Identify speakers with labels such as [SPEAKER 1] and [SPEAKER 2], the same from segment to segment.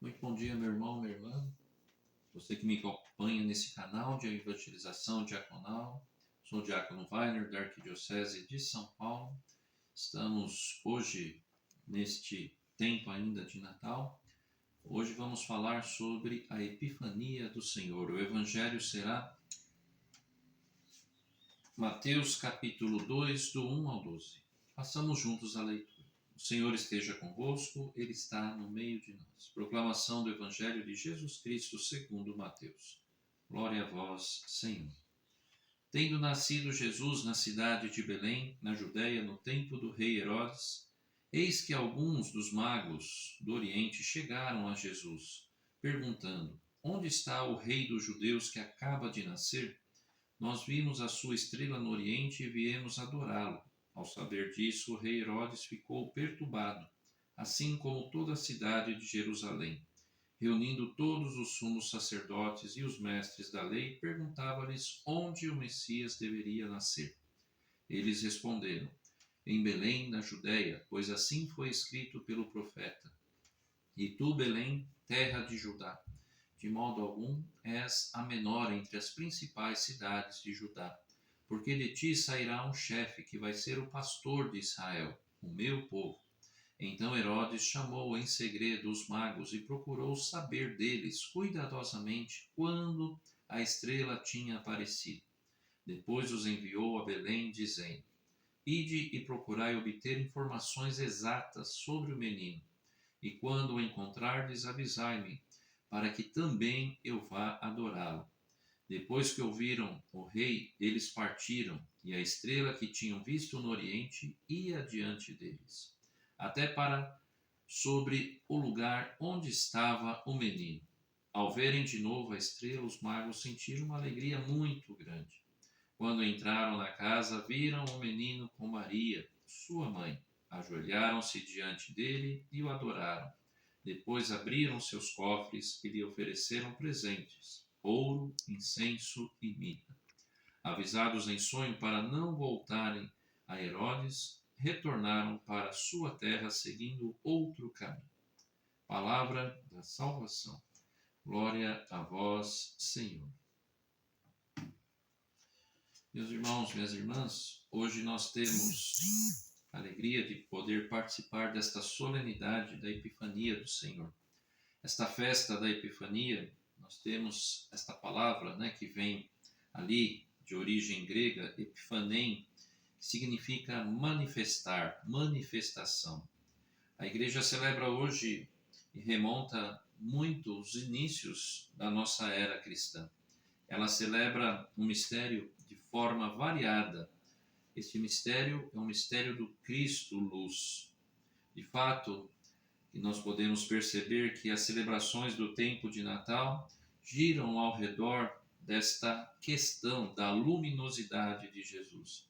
[SPEAKER 1] Muito bom dia, meu irmão, minha irmã. Você que me acompanha nesse canal de evangelização diaconal. Sou o diácono Wagner, da Arquidiocese de São Paulo. Estamos hoje, neste tempo ainda de Natal. Hoje vamos falar sobre a Epifania do Senhor. O Evangelho será Mateus capítulo 2, do 1 ao 12. Façamos juntos a leitura. O Senhor esteja convosco, Ele está no meio de nós. Proclamação do Evangelho de Jesus Cristo segundo Mateus. Glória a vós, Senhor. Tendo nascido Jesus na cidade de Belém, na Judéia, no tempo do rei Herodes, eis que alguns dos magos do Oriente chegaram a Jesus, perguntando: Onde está o rei dos judeus que acaba de nascer? Nós vimos a sua estrela no Oriente e viemos adorá-lo. Ao saber disso, o rei Herodes ficou perturbado, assim como toda a cidade de Jerusalém. Reunindo todos os sumos sacerdotes e os mestres da lei, perguntava-lhes onde o Messias deveria nascer. Eles responderam: Em Belém, na Judéia, pois assim foi escrito pelo profeta. E tu, Belém, terra de Judá, de modo algum és a menor entre as principais cidades de Judá, porque de ti sairá um chefe que vai ser o pastor de Israel, o meu povo. Então Herodes chamou em segredo os magos e procurou saber deles cuidadosamente quando a estrela tinha aparecido. Depois os enviou a Belém, dizendo: Ide e procurai obter informações exatas sobre o menino, e quando o encontrardes, avisai-me, para que também eu vá adorá-lo. Depois que ouviram o rei, eles partiram, e a estrela que tinham visto no oriente ia diante deles, até para sobre o lugar onde estava o menino. Ao verem de novo a estrela, os magos sentiram uma alegria muito grande. Quando entraram na casa, viram o menino com Maria, sua mãe. Ajoelharam-se diante dele e o adoraram. Depois abriram seus cofres e lhe ofereceram presentes: ouro, incenso e mirra. Avisados em sonho para não voltarem a Herodes, retornaram para sua terra seguindo outro caminho. Palavra da salvação. Glória a vós, Senhor. Meus irmãos, minhas irmãs, hoje nós temos a alegria de poder participar desta solenidade da Epifania do Senhor. Esta festa da Epifania, nós temos esta palavra, que vem ali de origem grega, epifanem, que significa manifestar, manifestação. A igreja celebra hoje e remonta muito os inícios da nossa era cristã. Ela celebra um mistério de forma variada. Este mistério é um mistério do Cristo Luz. De fato, nós podemos perceber que as celebrações do tempo de Natal giram ao redor desta questão da luminosidade de Jesus.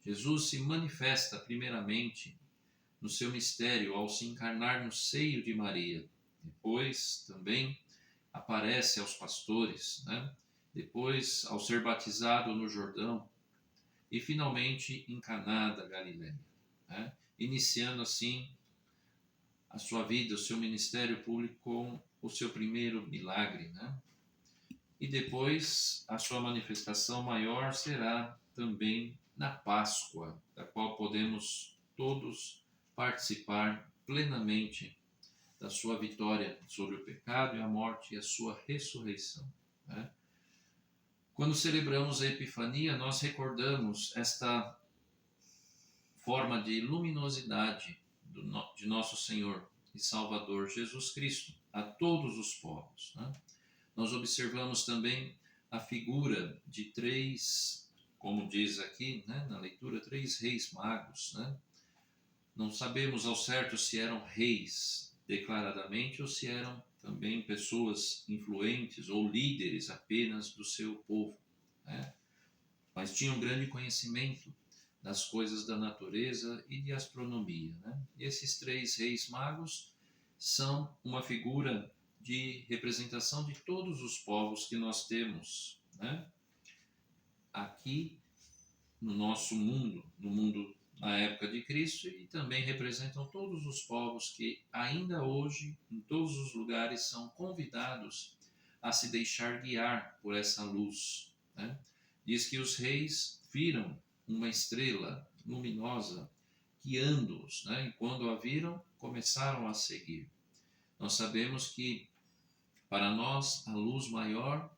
[SPEAKER 1] Jesus se manifesta primeiramente no seu mistério ao se encarnar no seio de Maria. Depois também aparece aos pastores, Depois ao ser batizado no Jordão e finalmente em Caná da Galileia, iniciando assim a sua vida, o seu ministério público com o seu primeiro milagre, E depois a sua manifestação maior será também na Páscoa, da qual podemos todos participar plenamente da sua vitória sobre o pecado e a morte e a sua ressurreição. Quando celebramos a Epifania, nós recordamos esta forma de luminosidade de nosso Senhor e Salvador Jesus Cristo a todos os povos. Nós observamos também a figura de três, como diz aqui na leitura, três reis magos. Não sabemos ao certo se eram reis declaradamente ou se eram também pessoas influentes ou líderes apenas do seu povo. Mas tinham grande conhecimento das coisas da natureza e de astronomia. E esses três reis magos são uma figura de representação de todos os povos que nós temos aqui no nosso mundo, no mundo na época de Cristo e também representam todos os povos que ainda hoje, em todos os lugares, são convidados a se deixar guiar por essa luz, né? Diz que os reis viram uma estrela luminosa guiando-os, né? E quando a viram, começaram a seguir. Nós sabemos que para nós a luz maior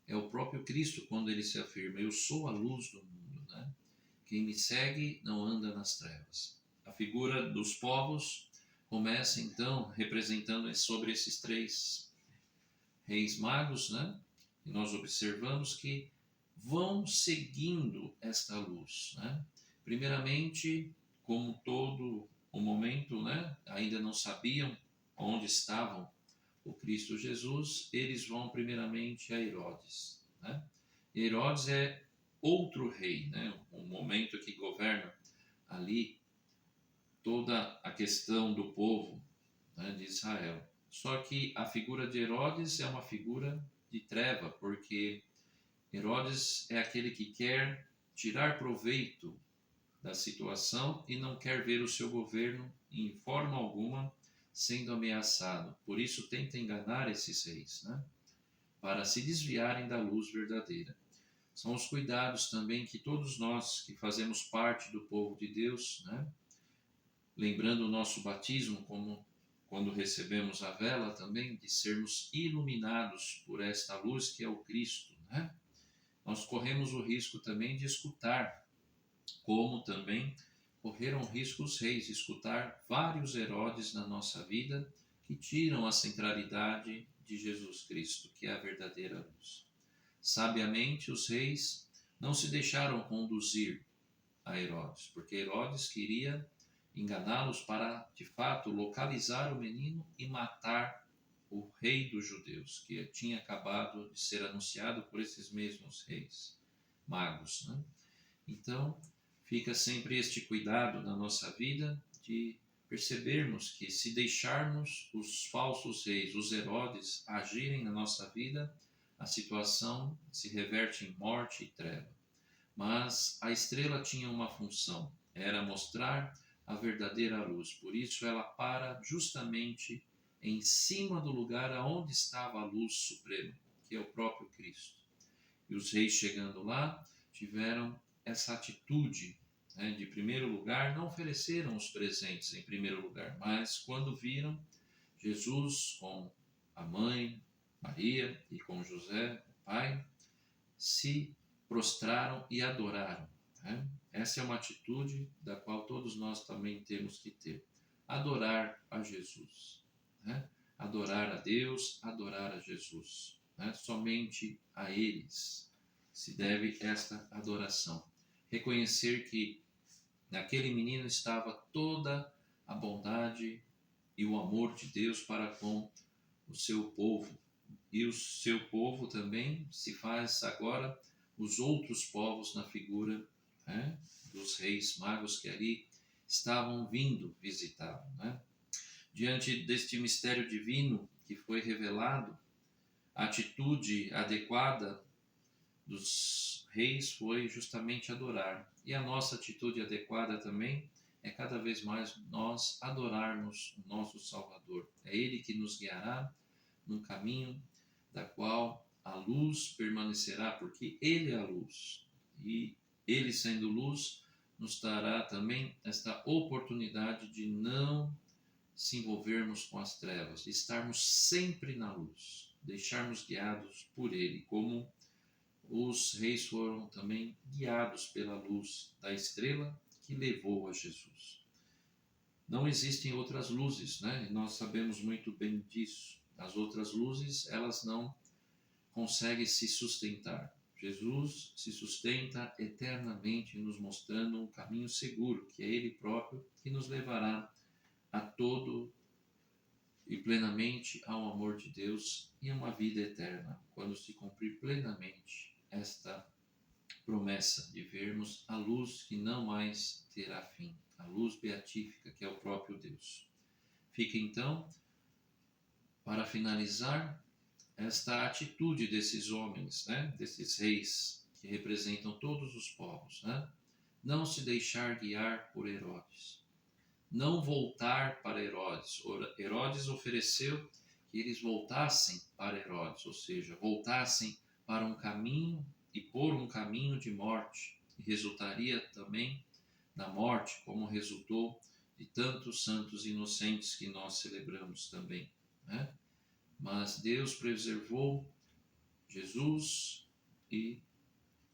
[SPEAKER 1] é o próprio Cristo quando ele se afirma: eu sou a luz do mundo, né? Quem me segue não anda nas trevas. A figura dos povos começa então representando sobre esses três reis magos, né? E nós observamos que vão seguindo esta luz, né? Primeiramente, como todo o momento, né? Ainda não sabiam onde estavam o Cristo Jesus, eles vão primeiramente a Herodes, né? Herodes é outro rei, né? Um momento que governa ali toda a questão do povo, né, de Israel. Só que a figura de Herodes é uma figura de treva, porque Herodes é aquele que quer tirar proveito da situação e não quer ver o seu governo em forma alguma sendo ameaçado. Por isso tenta enganar esses reis, né, para se desviarem da luz verdadeira. São os cuidados também que todos nós que fazemos parte do povo de Deus, né, lembrando o nosso batismo como quando recebemos a vela também, de sermos iluminados por esta luz que é o Cristo, né? Nós corremos o risco também de escutar, como também correram o risco os reis, de escutar vários Herodes na nossa vida que tiram a centralidade de Jesus Cristo, que é a verdadeira luz. Sabiamente, os reis não se deixaram conduzir a Herodes, porque Herodes queria enganá-los para, de fato, localizar o menino e matar o rei dos judeus, que tinha acabado de ser anunciado por esses mesmos reis magos, né? Então, fica sempre este cuidado na nossa vida de percebermos que se deixarmos os falsos reis, os Herodes, agirem na nossa vida, a situação se reverte em morte e treva. Mas a estrela tinha uma função, era mostrar a verdadeira luz. Por isso ela para justamente em cima do lugar aonde estava a luz suprema, que é o próprio Cristo. E os reis chegando lá tiveram essa atitude, né, de primeiro lugar, não ofereceram os presentes em primeiro lugar, mas quando viram Jesus com a mãe Maria e com José, o pai, se prostraram e adoraram, né? Essa é uma atitude da qual todos nós também temos que ter. Adorar a Jesus, né? Adorar a Deus, adorar a Jesus, né? Somente a eles se deve esta adoração. Reconhecer que naquele menino estava toda a bondade e o amor de Deus para com o seu povo. E o seu povo também se faz agora os outros povos na figura, né, dos reis magos que ali estavam vindo visitá-lo, né? Diante deste mistério divino que foi revelado, a atitude adequada dos reis foi justamente adorar. E a nossa atitude adequada também é cada vez mais nós adorarmos o nosso Salvador. É Ele que nos guiará num caminho da qual a luz permanecerá, porque Ele é a luz. E Ele, sendo luz, nos dará também esta oportunidade de não se envolvermos com as trevas, de estarmos sempre na luz, deixarmos guiados por Ele, como os reis foram também guiados pela luz da estrela que levou a Jesus. Não existem outras luzes, né? E nós sabemos muito bem disso. As outras luzes, elas não conseguem se sustentar. Jesus se sustenta eternamente, nos mostrando um caminho seguro, que é Ele próprio, que nos levará a todo e plenamente ao amor de Deus e a uma vida eterna, quando se cumprir plenamente esta promessa de vermos a luz que não mais terá fim, a luz beatífica que é o próprio Deus. Fica então, para finalizar, esta atitude desses homens, né, desses reis que representam todos os povos, né, não se deixar guiar por Herodes, não voltar para Herodes. Herodes ofereceu que eles voltassem para Herodes, ou seja, voltassem para um caminho e por um caminho de morte, e resultaria também na morte, como resultou de tantos santos inocentes que nós celebramos também, né? Mas Deus preservou Jesus e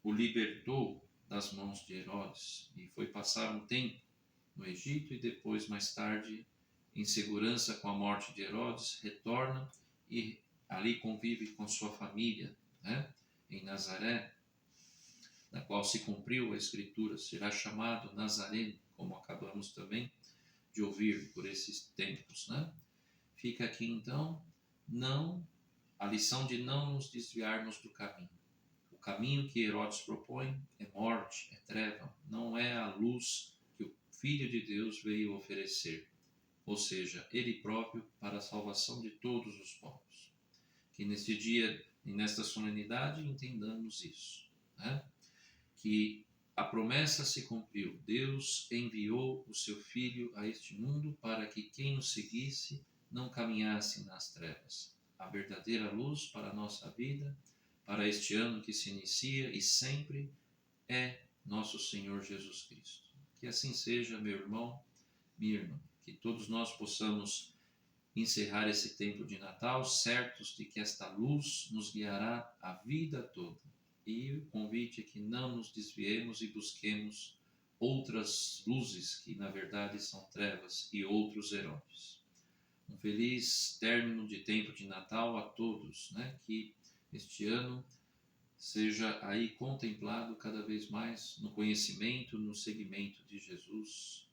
[SPEAKER 1] o libertou das mãos de Herodes e foi passar um tempo no Egito e depois, mais tarde, em segurança com a morte de Herodes, retorna e ali convive com sua família, né? Em Nazaré, na qual se cumpriu a Escritura, será chamado Nazareno, como acabamos também de ouvir por esses tempos, né? Fica aqui então não a lição de não nos desviarmos do caminho. O caminho que Herodes propõe é morte, é treva, não é a luz que o Filho de Deus veio oferecer, ou seja, ele próprio para a salvação de todos os povos. Que neste dia e nesta solenidade entendamos isso, né? Que a promessa se cumpriu. Deus enviou o seu Filho a este mundo para que quem o seguisse não caminhasse nas trevas. A verdadeira luz para a nossa vida, para este ano que se inicia e sempre, é nosso Senhor Jesus Cristo. Que assim seja, meu irmão, minha irmã. Que todos nós possamos encerrar esse tempo de Natal certos de que esta luz nos guiará a vida toda. E o convite é que não nos desviemos e busquemos outras luzes que na verdade são trevas e outros heróis. Um feliz término de tempo de Natal a todos, né? Que este ano seja aí contemplado cada vez mais no conhecimento, no seguimento de Jesus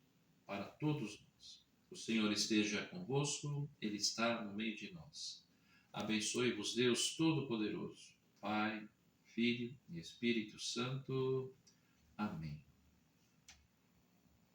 [SPEAKER 1] para todos nós. O Senhor esteja convosco, Ele está no meio de nós. Abençoe-vos Deus Todo-Poderoso, Pai, Filho e Espírito Santo.